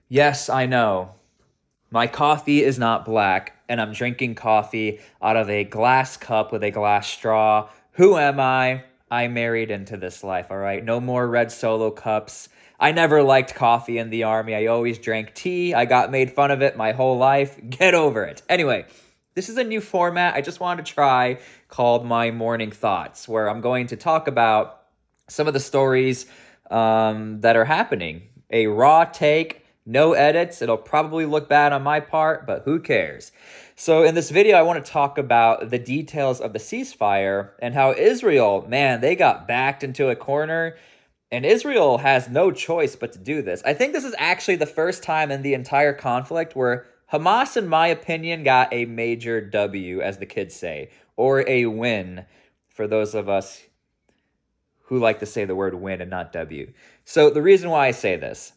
Yes, I know. My coffee is not black, and I'm drinking coffee out of a glass cup with a glass straw. Who am I? I married into this life, all right? No more red solo cups. I never liked coffee in the army. I always drank tea. I got made fun of it my whole life. Get over it. Anyway, this is a new format I just wanted to try called My Morning Thoughts, where I'm going to talk about some of the stories that are happening. A raw take, no edits. It'll probably look bad on my part, but who cares? So in this video, I want to talk about the details of the ceasefire and how Israel, man, they got backed into a corner. And Israel has no choice but to do this. I think this is actually the first time in the entire conflict where Hamas, in my opinion, got a major W, as the kids say, or a win for those of us who like to say the word win and not W. So the reason why I say this,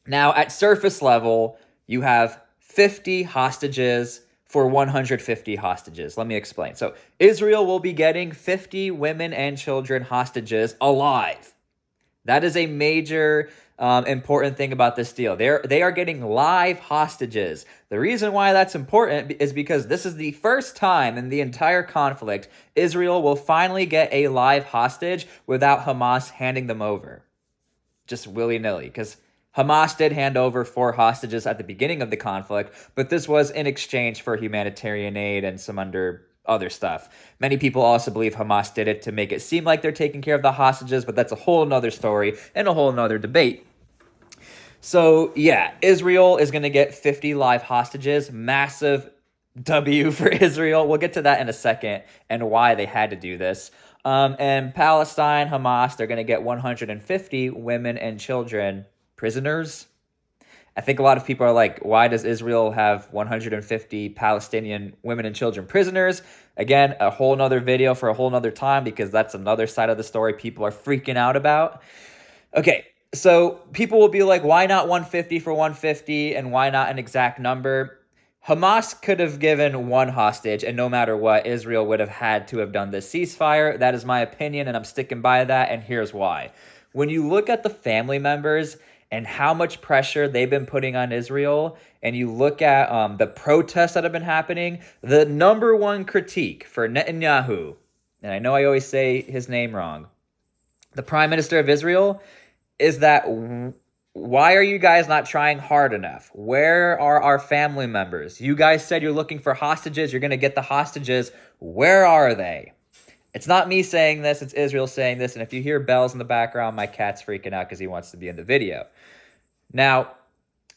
now at surface level, you have 50 hostages for 150 hostages. Let me explain. So Israel will be getting 50 women and children hostages alive. That is a major important thing about this deal. They are getting live hostages. The reason why that's important is because this is the first time in the entire conflict Israel will finally get a live hostage without Hamas handing them over. Just willy-nilly. Because Hamas did hand over 4 hostages at the beginning of the conflict, but this was in exchange for humanitarian aid and some other stuff. Many people also believe Hamas did it to make it seem like they're taking care of the hostages, but that's a whole nother story and a whole nother debate. So yeah, Israel is going to get 50 live hostages. Massive W for Israel. We'll get to that in a second and why they had to do this. And Palestine, Hamas, they're going to get 150 women and children prisoners. I think a lot of people are like, why does Israel have 150 Palestinian women and children prisoners? Again, a whole nother video for a whole nother time because that's another side of the story people are freaking out about. Okay, so people will be like, why not 150 for 150 and why not an exact number? Hamas could have given one hostage, and no matter what, Israel would have had to have done this ceasefire. That is my opinion, and I'm sticking by that, and here's why. When you look at the family members and how much pressure they've been putting on Israel, and you look at the protests that have been happening, the number one critique for Netanyahu, and I know I always say his name wrong, the Prime Minister of Israel, is that why are you guys not trying hard enough? Where are our family members? You guys said you're looking for hostages. You're going to get the hostages. Where are they? It's not me saying this. It's Israel saying this. And if you hear bells in the background, my cat's freaking out because he wants to be in the video. Now,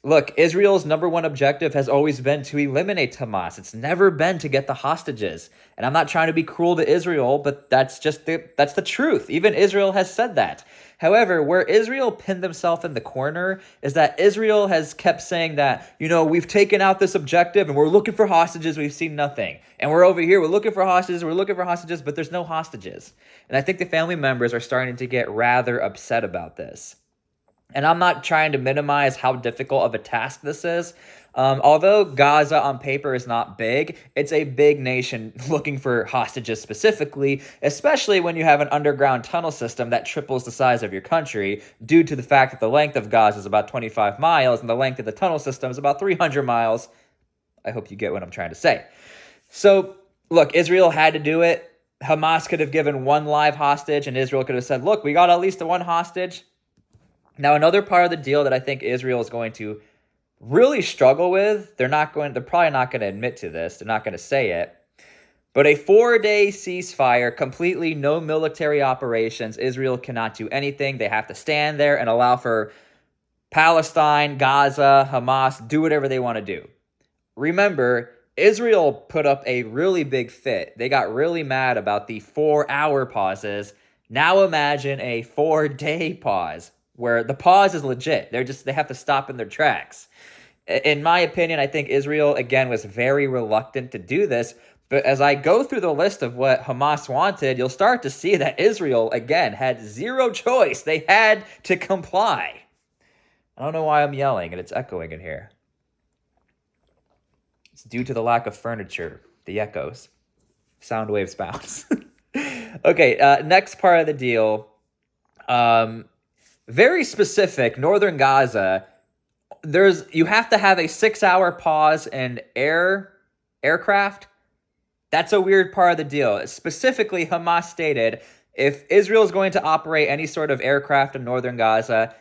look, Israel's number one objective has always been to eliminate Hamas. It's never been to get the hostages. And I'm not trying to be cruel to Israel, but that's the truth. Even Israel has said that. However, where Israel pinned themselves in the corner is that Israel has kept saying that, we've taken out this objective and we're looking for hostages. We've seen nothing. And we're over here. We're looking for hostages, but there's no hostages. And I think the family members are starting to get rather upset about this. And I'm not trying to minimize how difficult of a task this is. Although Gaza on paper is not big, it's a big nation looking for hostages specifically, especially when you have an underground tunnel system that triples the size of your country due to the fact that the length of Gaza is about 25 miles and the length of the tunnel system is about 300 miles. I hope you get what I'm trying to say. So, look, Israel had to do it. Hamas could have given one live hostage and Israel could have said, look, we got at least one hostage. Now, another part of the deal that I think Israel is going to really struggle with, they're probably not going to admit to this, they're not going to say it, but a 4-day ceasefire, completely no military operations, Israel cannot do anything. They have to stand there and allow for Palestine, Gaza, Hamas, do whatever they want to do. Remember, Israel put up a really big fit. They got really mad about the 4-hour pauses. Now imagine a 4-day pause, where the pause is legit. They have to stop in their tracks. In my opinion, I think Israel, again, was very reluctant to do this. But as I go through the list of what Hamas wanted, you'll start to see that Israel, again, had zero choice. They had to comply. I don't know why I'm yelling and it's echoing in here. It's due to the lack of furniture, the echoes. Sound waves bounce. Okay, next part of the deal. Very specific, northern Gaza, you have to have a 6-hour pause in aircraft. That's a weird part of the deal. Specifically, Hamas stated if Israel is going to operate any sort of aircraft in northern Gaza,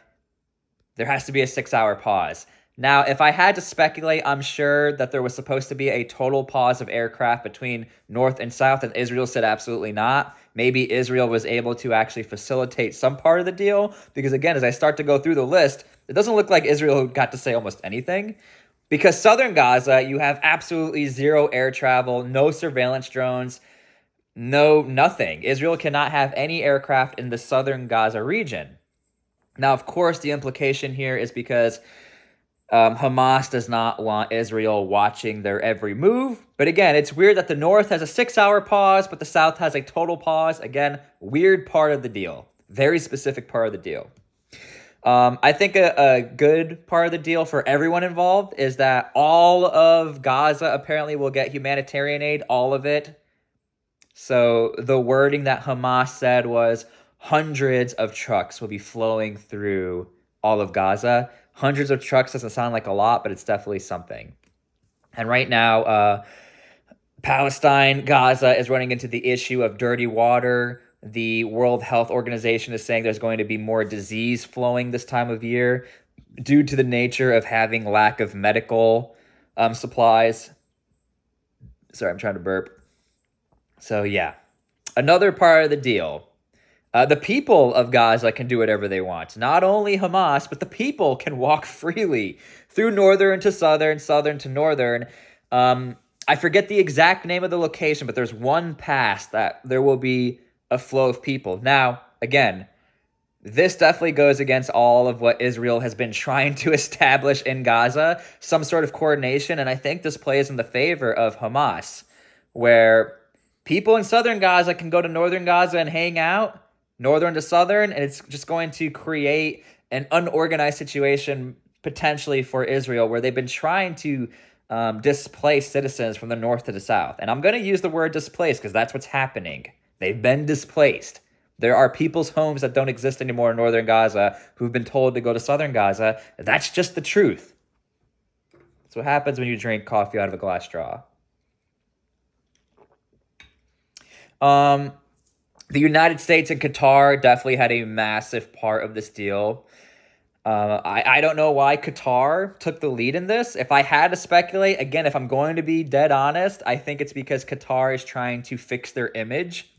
there has to be a 6-hour pause. Now, if I had to speculate, I'm sure that there was supposed to be a total pause of aircraft between north and south, and Israel said absolutely not. Maybe Israel was able to actually facilitate some part of the deal, because again, as I start to go through the list, it doesn't look like Israel got to say almost anything. Because southern Gaza, you have absolutely zero air travel, no surveillance drones, nothing. Israel cannot have any aircraft in the southern Gaza region. Now, of course, the implication here is because Hamas does not want Israel watching their every move. But again, it's weird that the north has a 6-hour pause, but the south has a total pause. Again, weird part of the deal. Very specific part of the deal. I think a good part of the deal for everyone involved is that all of Gaza apparently will get humanitarian aid, all of it. So the wording that Hamas said was hundreds of trucks will be flowing through all of Gaza. Hundreds of trucks doesn't sound like a lot, but it's definitely something. And right now, Palestine, Gaza is running into the issue of dirty water. The World Health Organization is saying there's going to be more disease flowing this time of year due to the nature of having lack of medical supplies. Sorry, I'm trying to burp. So yeah, another part of the deal. The people of Gaza can do whatever they want. Not only Hamas, but the people can walk freely through northern to southern, southern to northern. I forget the exact name of the location, but there's one pass that there will be a flow of people. Now, again, this definitely goes against all of what Israel has been trying to establish in Gaza, some sort of coordination, and I think this plays in the favor of Hamas, where people in southern Gaza can go to northern Gaza and hang out, northern to southern, and it's just going to create an unorganized situation potentially for Israel, where they've been trying to displace citizens from the north to the south. And I'm going to use the word displace because that's what's happening. They've been displaced. There are people's homes that don't exist anymore in northern Gaza who've been told to go to southern Gaza. That's just the truth. That's what happens when you drink coffee out of a glass straw. The United States and Qatar definitely had a massive part of this deal. I don't know why Qatar took the lead in this. If I had to speculate, again, if I'm going to be dead honest, I think it's because Qatar is trying to fix their image.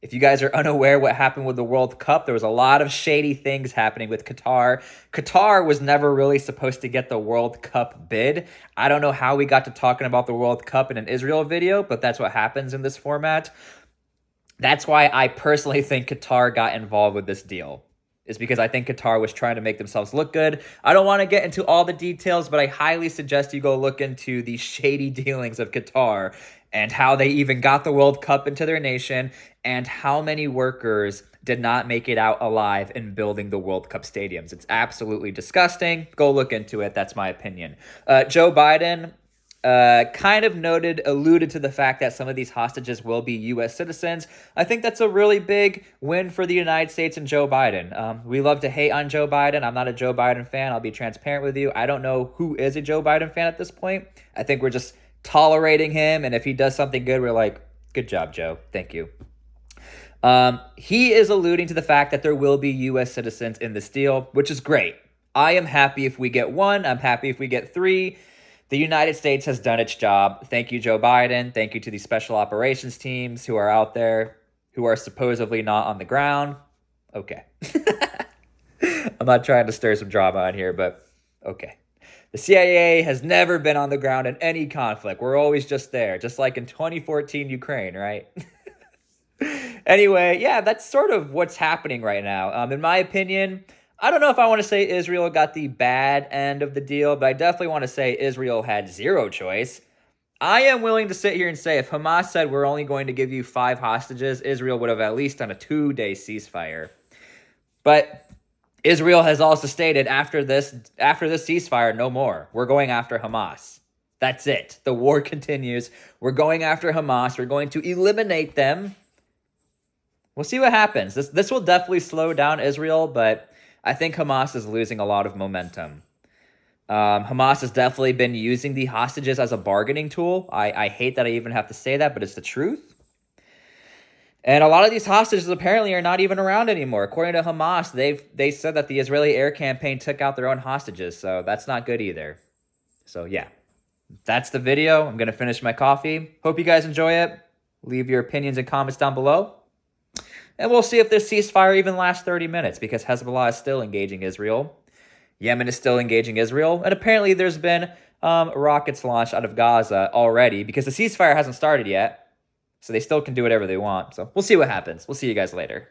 If you guys are unaware what happened with the World Cup, there was a lot of shady things happening with Qatar. Qatar was never really supposed to get the World Cup bid. I don't know how we got to talking about the World Cup in an Israel video, but that's what happens in this format. That's why I personally think Qatar got involved with this deal. Is because I think Qatar was trying to make themselves look good. I don't want to get into all the details, but I highly suggest you go look into the shady dealings of Qatar and how they even got the World Cup into their nation and how many workers did not make it out alive in building the World Cup stadiums. It's absolutely disgusting. Go look into it. That's my opinion. Joe Biden kind of alluded to the fact that some of these hostages will be U.S. citizens. I think that's a really big win for the United States and Joe Biden. We love to hate on Joe Biden. I'm not a Joe Biden fan. I'll be transparent with you. I don't know who is a Joe Biden fan at this point. I think we're just tolerating him, and if he does something good, we're like, good job, Joe. Thank you. He is alluding to the fact that there will be U.S. citizens in this deal, which is great. I am happy if we get one. I'm happy if we get three. The United States has done its job. Thank you, Joe Biden. Thank you to the special operations teams who are out there, who are supposedly not on the ground. Okay. I'm not trying to stir some drama on here, but okay. The CIA has never been on the ground in any conflict. We're always just there, just like in 2014 Ukraine, right? Anyway, yeah, that's sort of what's happening right now. In my opinion, I don't know if I want to say Israel got the bad end of the deal, but I definitely want to say Israel had zero choice. I am willing to sit here and say if Hamas said we're only going to give you 5 hostages, Israel would have at least done a 2-day ceasefire. But Israel has also stated after this ceasefire, no more. We're going after Hamas. That's it. The war continues. We're going after Hamas. We're going to eliminate them. We'll see what happens. This will definitely slow down Israel, but I think Hamas is losing a lot of momentum. Hamas has definitely been using the hostages as a bargaining tool. I hate that I even have to say that, but it's the truth. And a lot of these hostages apparently are not even around anymore. According to Hamas, they said that the Israeli air campaign took out their own hostages, so that's not good either. So yeah, that's the video. I'm going to finish my coffee. Hope you guys enjoy it. Leave your opinions and comments down below. And we'll see if this ceasefire even lasts 30 minutes, because Hezbollah is still engaging Israel. Yemen is still engaging Israel. And apparently there's been rockets launched out of Gaza already, because the ceasefire hasn't started yet. So they still can do whatever they want. So we'll see what happens. We'll see you guys later.